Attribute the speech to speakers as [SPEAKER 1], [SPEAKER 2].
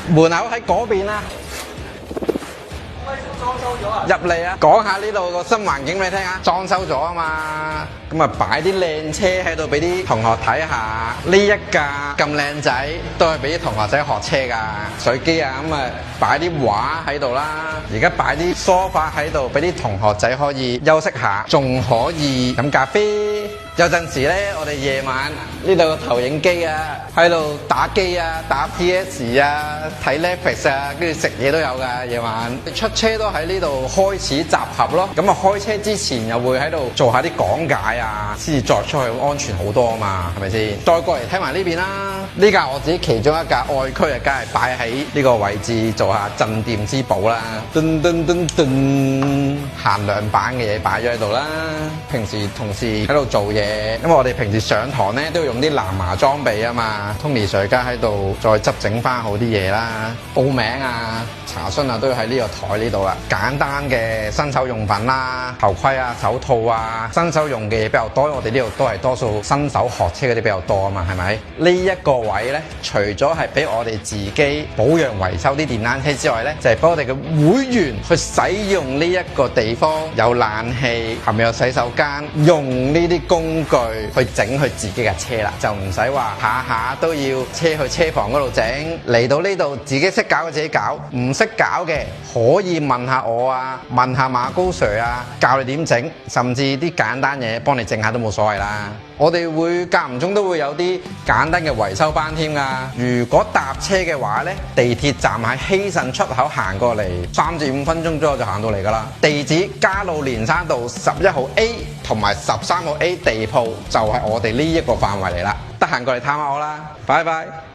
[SPEAKER 1] 門口喺嗰邊啊。
[SPEAKER 2] 裝修咗啊！
[SPEAKER 1] 入嚟啊，講下呢度個新環境俾你聽下，裝修咗啊嘛，咁啊擺啲靚車喺度俾啲同學睇下，呢一架咁靚仔都係俾啲同學仔學車噶，水機啊，咁啊擺啲畫喺度啦，而家擺啲梳化喺度俾啲同學仔可以休息下，仲可以飲咖啡。有陣時咧，我哋夜晚呢度個投影機啊，喺度打機啊，打 PS 啊，睇 Netflix 啊，跟住食嘢都有噶。夜晚出車都喺呢度開始集合咯。咁啊，開車之前又會喺度做下啲講解啊，先至再出去安全好多啊嘛，係咪先？再過嚟睇埋呢邊啦，呢架我自己其中一架愛區啊，梗係擺喺呢個位置做下鎮店之寶啦。噔噔噔噔，限量版嘅嘢擺咗喺度啦。平時同事喺度做嘢。因為我哋平時上堂咧都要用啲藍牙裝備啊嘛 ，Tony Sir 而家喺度再執整翻好啲嘢啦，報名啊、查詢啊都要喺呢個台呢度啦。簡單嘅新手用品啦，頭盔啊、手套啊，新手用嘅嘢比較多，我哋呢度都係多數新手學車嗰啲比較多啊嘛，係咪？呢一個位咧，除咗係俾我哋自己保養維修啲電單車之外咧，就係俾我哋嘅會員去使用呢一個地方，有冷氣，係咪有洗手間，用呢啲工具去整佢自己嘅車啦，就唔使話下下都要車去車房嗰度整，嚟到呢度自己識搞嘅自己搞，唔識搞嘅可以問下我啊，問下馬高 Sir 啊，教你點整，甚至啲簡單嘢幫你整下都冇所謂啦。我哋會間唔中都會有啲簡單嘅維修班添㗎。如果搭車嘅話呢，地鐵站喺希慎出口行過嚟3至5分鐘左右就行到嚟㗎啦。地址加路連山道11號 A 同埋13號 A 地鋪就係我哋呢一個範圍嚟啦。得閒過嚟探下我啦，拜拜。